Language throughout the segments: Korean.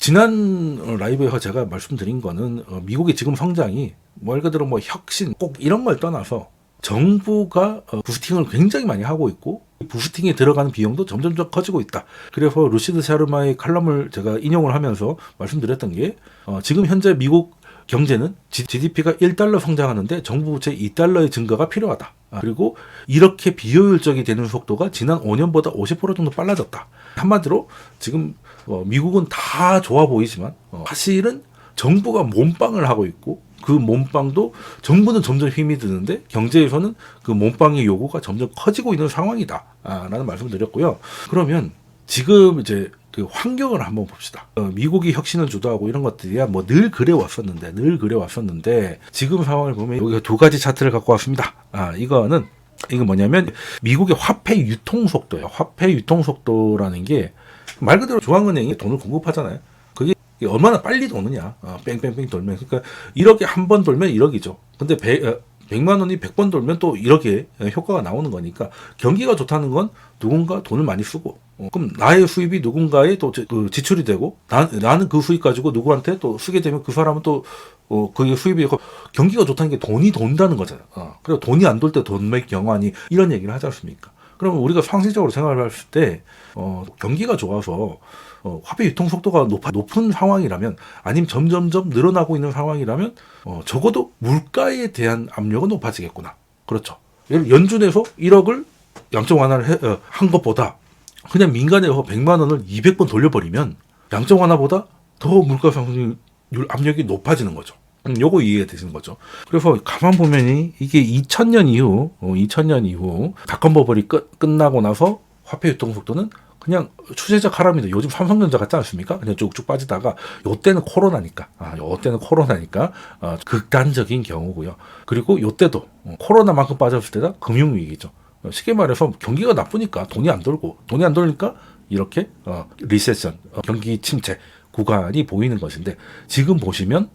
지난 라이브에서 제가 말씀드린 거는 미국의 지금 성장이 말 그대로 뭐 혁신 꼭 이런 걸 떠나서 정부가 부스팅을 굉장히 많이 하고 있고 부스팅에 들어가는 비용도 점점 커지고 있다. 그래서 루시드 샤르마의 칼럼을 제가 인용을 하면서 말씀드렸던 게 지금 현재 미국 경제는 GDP가 1달러 성장하는데 정부 부채 2달러의 증가가 필요하다. 그리고 이렇게 비효율적이 되는 속도가 지난 5년보다 50% 정도 빨라졌다. 한마디로 지금 미국은 다 좋아 보이지만 사실은 정부가 몸빵을 하고 있고 그 몸빵도 정부는 점점 힘이 드는데 경제에서는 그 몸빵의 요구가 점점 커지고 있는 상황이다 라는 말씀을 드렸고요. 그러면 지금 이제 그 환경을 한번 봅시다. 미국이 혁신을 주도하고 이런 것들이야 뭐 늘 그래 왔었는데 지금 상황을 보면 여기가 두 가지 차트를 갖고 왔습니다. 이거 뭐냐면 미국의 화폐 유통 속도예요. 화폐 유통 속도라는 게 말 그대로 중앙은행이 돈을 공급하잖아요. 그게 얼마나 빨리 도느냐. 뺑뺑뺑 돌면. 그러니까 1억에 한 번 돌면 1억이죠. 근데 100만 원이 100번 돌면 또 1억의 효과가 나오는 거니까 경기가 좋다는 건 누군가 돈을 많이 쓰고 그럼 나의 수입이 누군가에 또 지출이 되고 나는 그 수입 가지고 누구한테 또 쓰게 되면 그 사람은 또 그게 수입이 경기가 좋다는 게 돈이 돈다는 거잖아요. 그리고 돈이 안 돌 때 돈맥 경환이 이런 얘기를 하지 않습니까? 그러면 우리가 상식적으로 생각을 했을 때 경기가 좋아서 화폐 유통 속도가 높은 상황이라면 아니면 점점점 늘어나고 있는 상황이라면 적어도 물가에 대한 압력은 높아지겠구나. 그렇죠. 연준에서 1억을 양적 완화를 한 것보다 그냥 민간에서 100만 원을 200번 돌려버리면 양적 완화보다 더 물가 상승률 압력이 높아지는 거죠. 요거 이해가 되시는 거죠. 그래서 가만 보면 이게 2000년 이후 닷컴 버블이 끝나고 나서 화폐 유통 속도는 그냥 추세적 하락입니다. 요즘 삼성전자 같지 않습니까? 그냥 쭉쭉 빠지다가 요때는 코로나니까 극단적인 경우고요. 그리고 요때도 코로나만큼 빠졌을 때다 금융위기죠. 쉽게 말해서 경기가 나쁘니까 돈이 안 돌니까 이렇게 리세션, 경기 침체 구간이 보이는 것인데 지금 보시면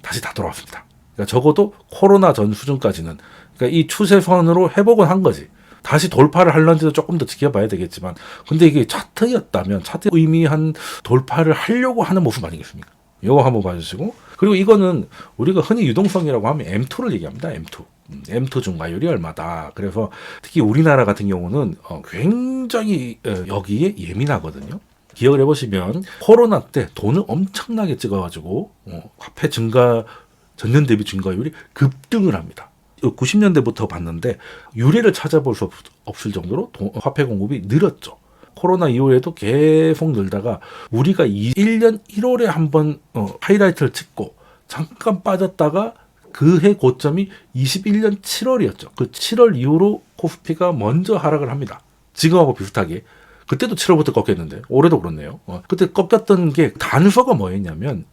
다시 다 돌아왔습니다. 그러니까 적어도 코로나 전 수준까지는 그러니까 이 추세선으로 회복은 한 거지. 다시 돌파를 할런지도 조금 더 지켜봐야 되겠지만 근데 이게 차트였다면 차트 의미한 돌파를 하려고 하는 모습 아니겠습니까? 이거 한번 봐주시고 그리고 이거는 우리가 흔히 유동성이라고 하면 M2를 얘기합니다. M2 증가율이 얼마다. 그래서 특히 우리나라 같은 경우는 굉장히 여기에 예민하거든요. 기억을 해보시면 코로나 때 돈을 엄청나게 찍어가지고 화폐 전년 대비 증가율이 급등을 합니다. 90년대부터 봤는데 유례를 찾아볼 수 없을 정도로 화폐 공급이 늘었죠. 코로나 이후에도 계속 늘다가 우리가 1년 1월에 한번 하이라이트를 찍고 잠깐 빠졌다가 그해 고점이 21년 7월이었죠. 그 7월 이후로 코스피가 먼저 하락을 합니다. 지금하고 비슷하게. 그때도 7월부터 꺾였는데 올해도 그렇네요. 그때 꺾였던 게 단서가 뭐였냐면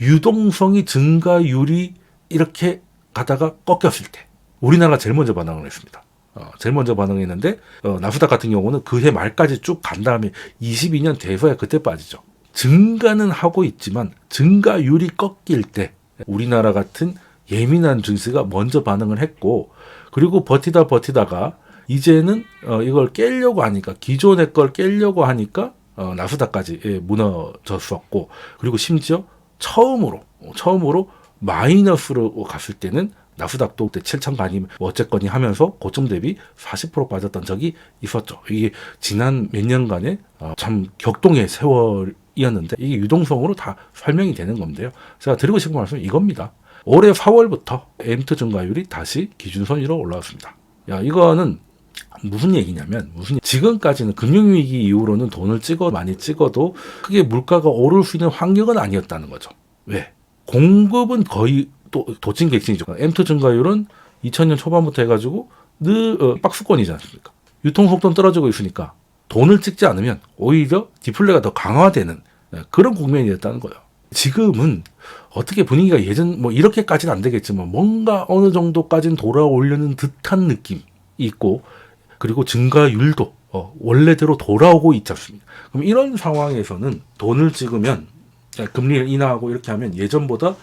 유동성이 증가율이 이렇게 가다가 꺾였을 때 우리나라가 제일 먼저 반응을 했습니다. 제일 먼저 반응했는데 나스닥 같은 경우는 그해 말까지 쭉 간 다음에 22년 돼서야 그때 빠지죠. 증가는 하고 있지만 증가율이 꺾일 때 우리나라 같은 예민한 증시가 먼저 반응을 했고 그리고 버티다가 이제는 이걸 깨려고 하니까 기존의 걸 깨려고 하니까 나스닥까지 무너졌었고 그리고 심지어 처음으로 마이너스로 갔을 때는 나스닥도 그때 7천 반이 어쨌거니 하면서 고점 대비 40% 빠졌던 적이 있었죠. 이게 지난 몇 년간의 참 격동의 세월이었는데 이게 유동성으로 다 설명이 되는 건데요. 제가 드리고 싶은 말씀은 이겁니다. 올해 4월부터 M2 증가율이 다시 기준선 위로 올라왔습니다. 이거는 무슨 얘기냐면 지금까지는 금융위기 이후로는 돈을 많이 찍어도 크게 물가가 오를 수 있는 환경은 아니었다는 거죠. 왜? 공급은 거의 도찐객진이죠. M2 증가율은 2000년 초반부터 해가지고 늘 박스권이지 않습니까? 유통속도는 떨어지고 있으니까 돈을 찍지 않으면 오히려 디플레가 더 강화되는 그런 국면이었다는 거예요. 지금은 어떻게 분위기가 예전 이렇게까지는 안 되겠지만 뭔가 어느 정도까지는 돌아오려는 듯한 느낌이 있고 그리고 증가율도 원래대로 돌아오고 있지 않습니까? 그럼 이런 상황에서는 돈을 찍으면 금리를 인하하고 이렇게 하면 예전보다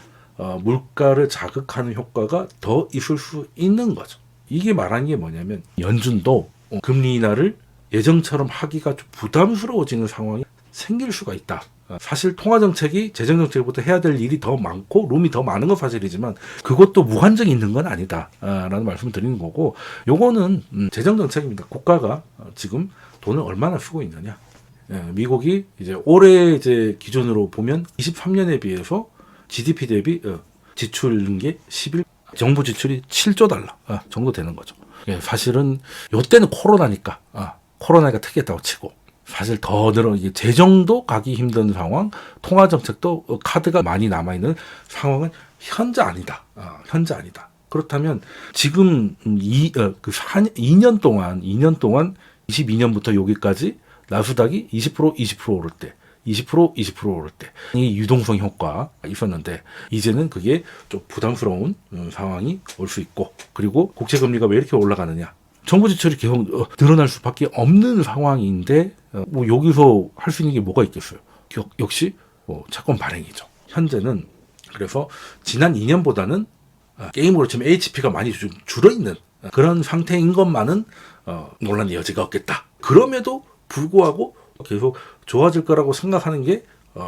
물가를 자극하는 효과가 더 있을 수 있는 거죠. 이게 말하는 게 뭐냐면 연준도 금리 인하를 예전처럼 하기가 좀 부담스러워지는 상황이 생길 수가 있다. 사실 통화정책이 재정정책보다 해야 될 일이 더 많고 룸이 더 많은 건 사실이지만 그것도 무한정이 있는 건 아니다 라는 말씀을 드리는 거고, 요거는 재정정책입니다. 국가가 지금 돈을 얼마나 쓰고 있느냐. 미국이 이제 올해 이제 기준으로 보면 23년에 비해서 GDP 대비 지출인 게 11, 정부 지출이 7조 달러 정도 되는 거죠. 사실은 요때는 코로나니까 코로나가 특이했다고 치고 사실 더 늘어 이게 재정도 가기 힘든 상황, 통화 정책도 카드가 많이 남아 있는 상황은 현재 아니다. 현재 아니다. 그렇다면 지금 2년 동안 22년부터 여기까지 나스닥이 20% 오를 때, 20% 오를 때 이 유동성 효과가 있었는데 이제는 그게 좀 부담스러운 상황이 올 수 있고, 그리고 국채 금리가 왜 이렇게 올라가느냐? 정부 지출이 계속 늘어날 수밖에 없는 상황인데 뭐 여기서 할 수 있는 게 뭐가 있겠어요? 역시 채권 발행이죠. 현재는 그래서 지난 2년보다는 게임으로 치면 HP가 많이 줄어있는 그런 상태인 것만은 논란의 여지가 없겠다. 그럼에도 불구하고 계속 좋아질 거라고 생각하는 게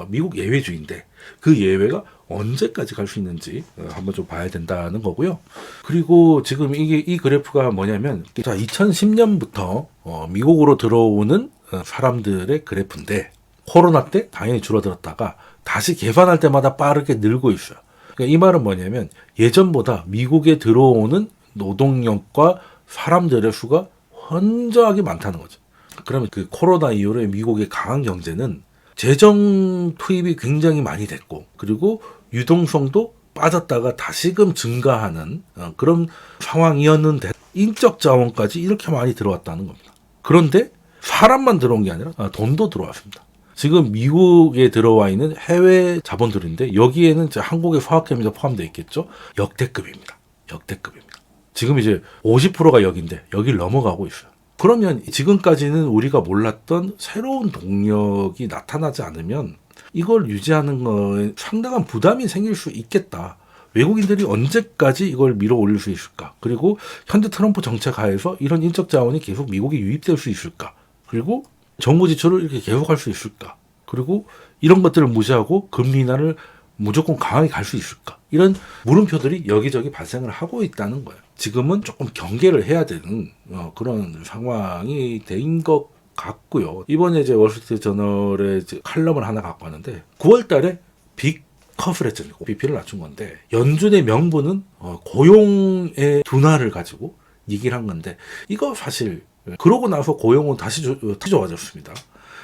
미국 예외주의인데 그 예외가 언제까지 갈 수 있는지 한번 좀 봐야 된다는 거고요. 그리고 지금 이 그래프가 뭐냐면, 자, 2010년부터 미국으로 들어오는 사람들의 그래프인데 코로나 때 당연히 줄어들었다가 다시 개선할 때마다 빠르게 늘고 있어요. 그러니까 이 말은 뭐냐면 예전보다 미국에 들어오는 노동력과 사람들의 수가 현저하게 많다는 거죠. 그러면 그 코로나 이후로 미국의 강한 경제는 재정 투입이 굉장히 많이 됐고, 그리고 유동성도 빠졌다가 다시금 증가하는 그런 상황이었는데 인적 자원까지 이렇게 많이 들어왔다는 겁니다. 그런데 사람만 들어온 게 아니라 돈도 들어왔습니다. 지금 미국에 들어와 있는 해외 자본들인데 여기에는 이제 한국의 화학회미도 포함되어 있겠죠. 역대급입니다. 역대급입니다. 지금 이제 50%가 여기인데 여기를 넘어가고 있어요. 그러면 지금까지는 우리가 몰랐던 새로운 동력이 나타나지 않으면 이걸 유지하는 거에 상당한 부담이 생길 수 있겠다. 외국인들이 언제까지 이걸 밀어 올릴 수 있을까? 그리고 현재 트럼프 정책 하에서 이런 인적 자원이 계속 미국에 유입될 수 있을까? 그리고 정부 지출을 이렇게 계속할 수 있을까? 그리고 이런 것들을 무시하고 금리 인하를 무조건 강하게 갈 수 있을까? 이런 물음표들이 여기저기 발생을 하고 있다는 거예요. 지금은 조금 경계를 해야 되는 그런 상황이 된 것 같고요. 이번에 이제 월스트리트 저널에 이제 칼럼을 하나 갖고 왔는데 9월 달에 빅 컷을 했잖아요. BP를 낮춘 건데 연준의 명분은 고용의 둔화를 가지고 얘기를 한 건데 이거 사실 그러고 나서 고용은 다시 좋아졌습니다.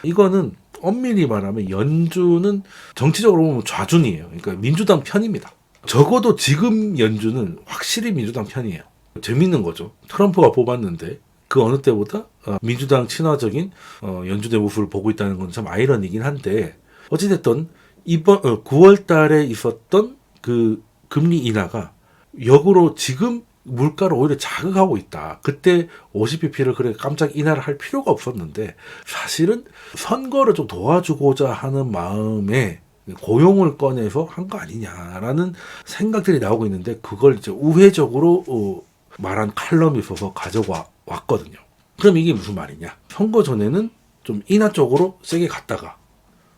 이거는 엄밀히 말하면 연준은 정치적으로 보면 좌준이에요. 그러니까 민주당 편입니다. 적어도 지금 연준은 확실히 민주당 편이에요. 재밌는 거죠. 트럼프가 뽑았는데 그 어느 때보다 민주당 친화적인 연준의 모습을 보고 있다는 건 참 아이러니긴 한데, 어찌됐든 이번 9월 달에 있었던 그 금리 인하가 역으로 지금 물가를 오히려 자극하고 있다. 그때 50bp를 그래 깜짝 인하를 할 필요가 없었는데 사실은 선거를 좀 도와주고자 하는 마음에 고용을 꺼내서 한 거 아니냐라는 생각들이 나오고 있는데, 그걸 이제 우회적으로 말한 칼럼이 있어서 가져와 왔거든요. 그럼 이게 무슨 말이냐? 선거 전에는 좀 인하 쪽으로 세게 갔다가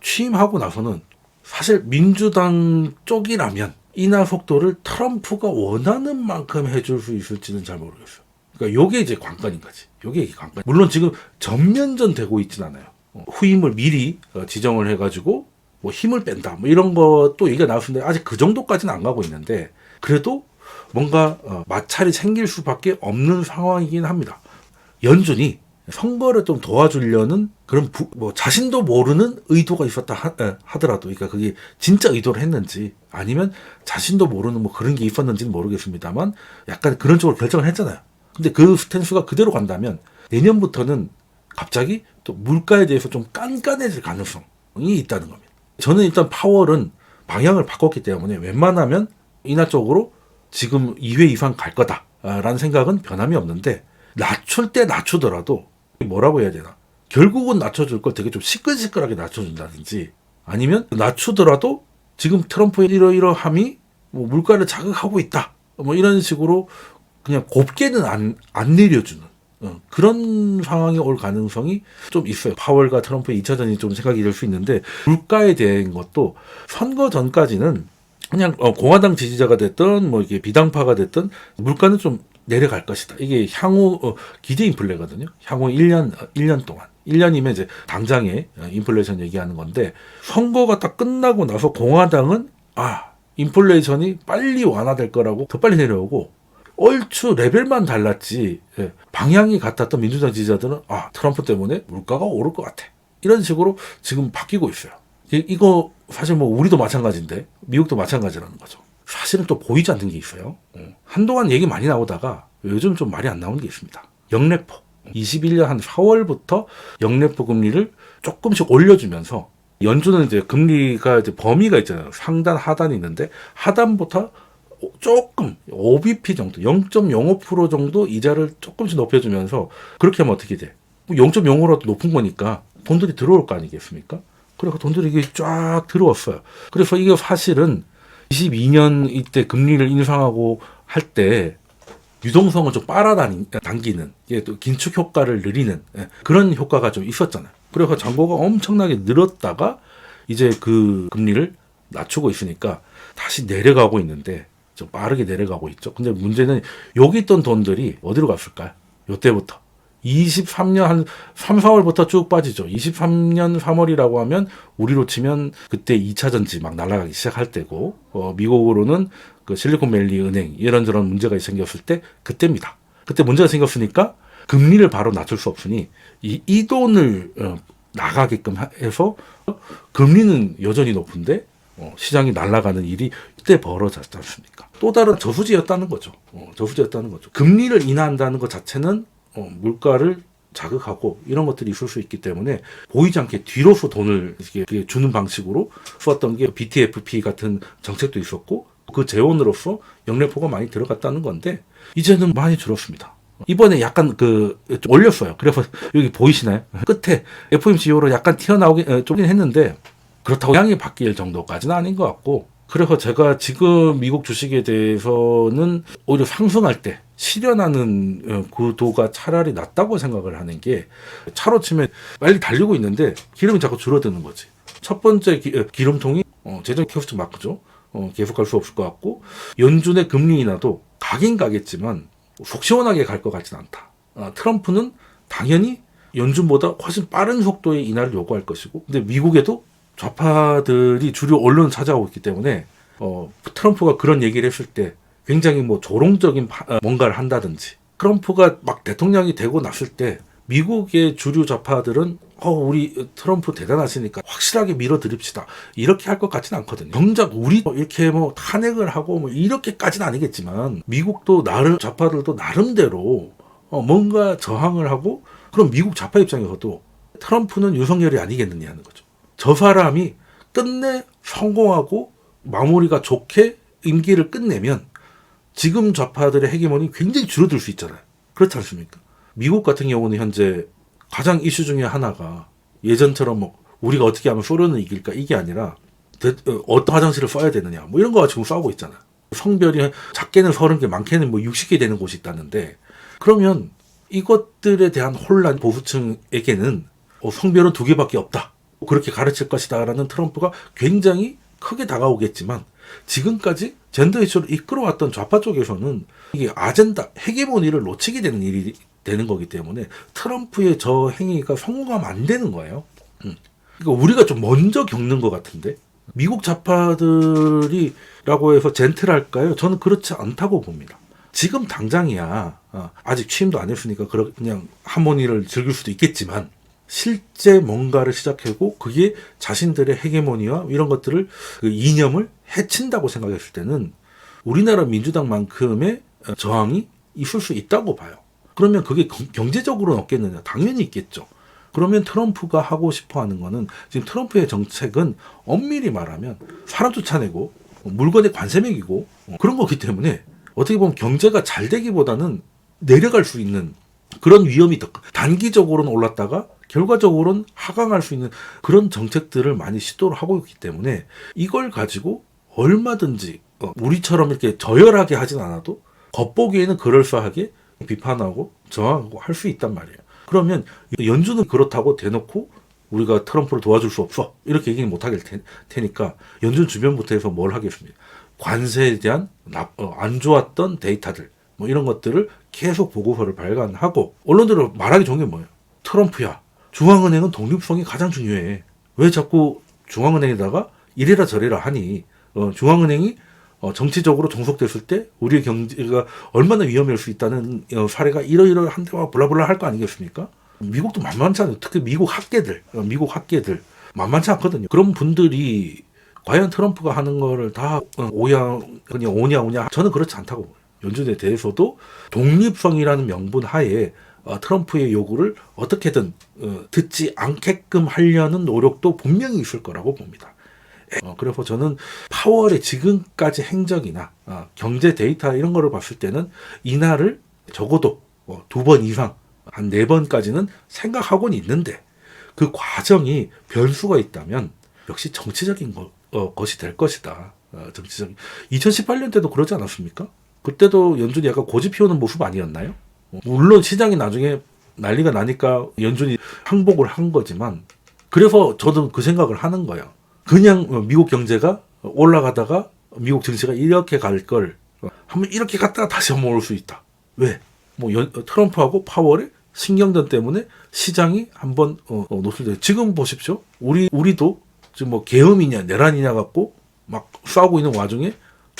취임하고 나서는 사실 민주당 쪽이라면 인하 속도를 트럼프가 원하는 만큼 해줄 수 있을지는 잘 모르겠어요. 그러니까 요게 이제 관건인 거지. 요게 관건. 물론 지금 전면전 되고 있진 않아요. 후임을 미리 지정을 해가지고 뭐 힘을 뺀다, 뭐 이런 것도 얘기가 나왔는데 아직 그 정도까지는 안 가고 있는데, 그래도 뭔가 마찰이 생길 수밖에 없는 상황이긴 합니다. 연준이 선거를 좀 도와주려는 그런 뭐 자신도 모르는 의도가 있었다 하더라도, 그러니까 그게 진짜 의도를 했는지 아니면 자신도 모르는 뭐 그런 게 있었는지는 모르겠습니다만 약간 그런 쪽으로 결정을 했잖아요. 근데 그 스탠스가 그대로 간다면 내년부터는 갑자기 또 물가에 대해서 좀 깐깐해질 가능성이 있다는 겁니다. 저는 일단 파월은 방향을 바꿨기 때문에 웬만하면 인하 쪽으로 지금 2회 이상 갈 거다라는 생각은 변함이 없는데, 낮출 때 낮추더라도 뭐라고 해야 되나, 결국은 낮춰줄 걸 되게 좀 시끌시끌하게 낮춰준다든지, 아니면 낮추더라도 지금 트럼프의 이러이러함이 뭐 물가를 자극하고 있다, 뭐 이런 식으로 그냥 곱게는 안 내려주는 그런 상황이 올 가능성이 좀 있어요. 파월과 트럼프의 2차전이 좀 생각이 될 수 있는데 물가에 대한 것도 선거 전까지는 그냥 공화당 지지자가 됐든 뭐 이게 비당파가 됐든 물가는 좀 내려갈 것이다. 이게 향후 기대 인플레거든요. 향후 1년 동안. 1년이면 이제 당장의 인플레이션 얘기하는 건데 선거가 딱 끝나고 나서 공화당은 인플레이션이 빨리 완화될 거라고 더 빨리 내려오고 얼추 레벨만 달랐지 방향이 같았던 민주당 지지자들은 트럼프 때문에 물가가 오를 것 같아. 이런 식으로 지금 바뀌고 있어요. 이거 사실 뭐 우리도 마찬가지인데 미국도 마찬가지라는 거죠. 사실은 또 보이지 않는 게 있어요. 한동안 얘기 많이 나오다가 요즘 좀 말이 안 나오는 게 있습니다. 역레포. 21년 한 4월부터 역레포 금리를 조금씩 올려주면서 연준은 이제 금리가 이제 범위가 있잖아요. 상단, 하단이 있는데 하단부터 조금 5bp 정도, 0.05% 정도 이자를 조금씩 높여주면서 그렇게 하면 어떻게 돼? 0.05라도 높은 거니까 돈들이 들어올 거 아니겠습니까? 그래서 돈들이 이게 쫙 들어왔어요. 그래서 이게 사실은 22년 이때 금리를 인상하고 할 때 유동성을 좀 빨아당기는 또 긴축 효과를 느리는 그런 효과가 좀 있었잖아요. 그래서 잔고가 엄청나게 늘었다가 이제 그 금리를 낮추고 있으니까 다시 내려가고 있는데 좀 빠르게 내려가고 있죠. 근데 문제는 여기 있던 돈들이 어디로 갔을까요? 요때부터 23년 한 3, 4월부터 쭉 빠지죠. 23년 3월이라고 하면 우리로 치면 그때 2차 전지 막 날아가기 시작할 때고 미국으로는 그 실리콘밸리 은행 이런저런 문제가 생겼을 때 그때입니다. 그때 문제가 생겼으니까 금리를 바로 낮출 수 없으니 이 돈을 나가게끔 해서 금리는 여전히 높은데 시장이 날아가는 일이 이때 벌어졌지 않습니까? 또 다른 저수지였다는 거죠. 저수지였다는 거죠. 금리를 인하한다는 것 자체는 물가를 자극하고 이런 것들이 있을 수 있기 때문에 보이지 않게 뒤로서 돈을 이렇게 주는 방식으로 썼던 게 BTFP 같은 정책도 있었고 그 재원으로서 역레포가 많이 들어갔다는 건데 이제는 많이 줄었습니다. 이번에 약간 좀 올렸어요. 그래서 여기 보이시나요? 끝에 FOMC로 약간 튀어나오긴 좀 했는데 그렇다고 양이 바뀔 정도까지는 아닌 것 같고 그래서 제가 지금 미국 주식에 대해서는 오히려 상승할 때 실현하는 구도가 차라리 낫다고 생각을 하는 게 차로 치면 빨리 달리고 있는데 기름이 자꾸 줄어드는 거지. 첫 번째 기름통이 재정 퀘스천 마크죠. 계속 갈 수 없을 것 같고 연준의 금리 인하도 가긴 가겠지만 속 시원하게 갈 것 같지는 않다. 트럼프는 당연히 연준보다 훨씬 빠른 속도의 인하를 요구할 것이고 근데 미국에도 좌파들이 주류 언론을 찾아오고 있기 때문에 트럼프가 그런 얘기를 했을 때 굉장히 뭐 조롱적인 뭔가를 한다든지 트럼프가 막 대통령이 되고 났을 때 미국의 주류 좌파들은 우리 트럼프 대단하시니까 확실하게 밀어드립시다 이렇게 할 것 같지는 않거든요. 정작 우리 이렇게 뭐 탄핵을 하고 뭐 이렇게까지는 아니겠지만 미국도 좌파들도 나름대로 뭔가 저항을 하고 그럼 미국 좌파 입장에서도 트럼프는 윤석열이 아니겠느냐 하는 거죠. 저 사람이 끝내 성공하고 마무리가 좋게 임기를 끝내면 지금 좌파들의 헤게모니 굉장히 줄어들 수 있잖아요. 그렇지 않습니까? 미국 같은 경우는 현재 가장 이슈 중에 하나가 예전처럼 뭐 우리가 어떻게 하면 소련을 이길까 이게 아니라 어떤 화장실을 써야 되느냐 뭐 이런 거 지금 싸우고 있잖아요. 성별이 작게는 30개 많게는 뭐 60개 되는 곳이 있다는데 그러면 이것들에 대한 혼란 보수층에게는 성별은 2개밖에 없다. 그렇게 가르칠 것이다 라는 트럼프가 굉장히 크게 다가오겠지만 지금까지 젠더 이슈를 이끌어왔던 좌파 쪽에서는 이게 아젠다, 헤게모니를 놓치게 되는 일이 되는 거기 때문에 트럼프의 저 행위가 성공하면 안 되는 거예요. 그러니까 우리가 좀 먼저 겪는 것 같은데 미국 좌파들이라고 해서 젠틀할까요? 저는 그렇지 않다고 봅니다. 지금 당장이야 아직 취임도 안 했으니까 그냥 하모니를 즐길 수도 있겠지만 실제 뭔가를 시작하고 그게 자신들의 헤게모니와 이런 것들을 그 이념을 해친다고 생각했을 때는 우리나라 민주당만큼의 저항이 있을 수 있다고 봐요. 그러면 그게 경제적으로는 없겠느냐? 당연히 있겠죠. 그러면 트럼프가 하고 싶어 하는 거는 지금 트럼프의 정책은 엄밀히 말하면 사람 쫓아내고 물건에 관세 매기고 그런 거기 때문에 어떻게 보면 경제가 잘 되기보다는 내려갈 수 있는 그런 위험이 더 단기적으로는 올랐다가 결과적으로는 하강할 수 있는 그런 정책들을 많이 시도를 하고 있기 때문에 이걸 가지고 얼마든지 우리처럼 이렇게 저열하게 하진 않아도 겉보기에는 그럴싸하게 비판하고 저항하고 할 수 있단 말이에요. 그러면 연준은 그렇다고 대놓고 우리가 트럼프를 도와줄 수 없어 이렇게 얘기는 못 하길 테니까 연준 주변부터 해서 뭘 하겠습니까? 관세에 대한 안 좋았던 데이터들 뭐 이런 것들을 계속 보고서를 발간하고 언론들은 말하기 좋은 게 뭐예요? 트럼프야, 중앙은행은 독립성이 가장 중요해. 왜 자꾸 중앙은행에다가 이래라 저래라 하니 중앙은행이 정치적으로 종속됐을 때 우리의 경제가 얼마나 위험할 수 있다는 사례가 이러이러한데 블라블라 할 거 아니겠습니까? 미국도 만만치 않아요. 특히 미국 학계들 만만치 않거든요. 그런 분들이 과연 트럼프가 하는 거를 다 그냥 오냐 저는 그렇지 않다고 봐요. 연준에 대해서도 독립성이라는 명분 하에 트럼프의 요구를 어떻게든 듣지 않게끔 하려는 노력도 분명히 있을 거라고 봅니다. 그래서 저는 파월의 지금까지 행적이나 경제 데이터 이런 거를 봤을 때는 이날을 적어도 2번 이상 한 4번까지는 생각하고는 있는데 그 과정이 변수가 있다면 역시 정치적인 것이 될 것이다. 정치적인 2018년 때도 그러지 않았습니까? 그때도 연준이 약간 고집 피우는 모습 아니었나요? 물론 시장이 나중에 난리가 나니까 연준이 항복을 한 거지만 그래서 저도 그 생각을 하는 거예요. 그냥 미국 경제가 올라가다가 미국 증시가 이렇게 갈 걸 한번 이렇게 갔다가 다시 한번 올 수 있다. 왜? 트럼프하고 파월의 신경전 때문에 시장이 한번 노출돼요. 지금 보십시오. 우리도 지금 뭐 계엄이냐 내란이냐 갖고 막 싸우고 있는 와중에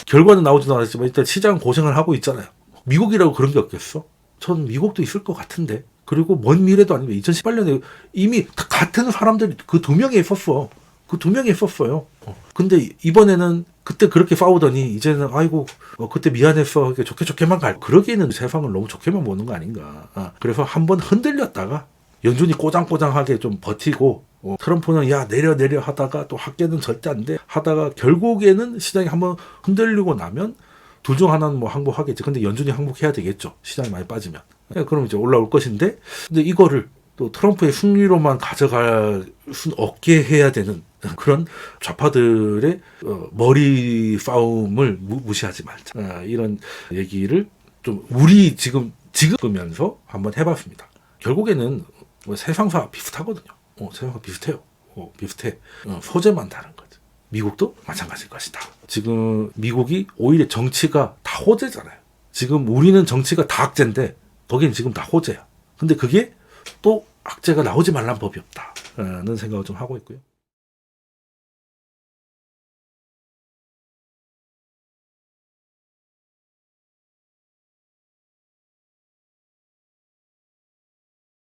결과는 나오지도 않았지만 일단 시장 고생을 하고 있잖아요. 미국이라고 그런 게 없겠어? 전 미국도 있을 것 같은데. 그리고 먼 미래도 아니고 2018년에 이미 같은 사람들이 그 2명이 있었어. 그 2명이 있었어요. 근데 이번에는 그때 그렇게 싸우더니 이제는 아이고 그때 미안했어 좋게만 갈. 그러기에는 세상을 너무 좋게만 보는 거 아닌가. 그래서 한번 흔들렸다가 연준이 꼬장꼬장하게 좀 버티고 트럼프는 야 내려 하다가 또 학계는 절대 안 돼 하다가 결국에는 시장이 한번 흔들리고 나면 둘 중 하나는 뭐 항복하겠지. 근데 연준이 항복해야 되겠죠. 시장이 많이 빠지면. 그럼 이제 올라올 것인데 근데 이거를 또 트럼프의 승리로만 가져갈 순 없게 해야 되는 그런 좌파들의 머리 싸움을 무시하지 말자. 이런 얘기를 좀 우리 지금면서 한번 해봤습니다. 결국에는 세상사 비슷하거든요. 세상사 비슷해요. 비슷해. 소재만 다른 거죠. 미국도 마찬가지일 것이다. 지금 미국이 오히려 정치가 다 호재잖아요. 지금 우리는 정치가 다 악재인데 거기는 지금 다 호재야. 근데 그게 또 악재가 나오지 말란 법이 없다는 생각을 좀 하고 있고요.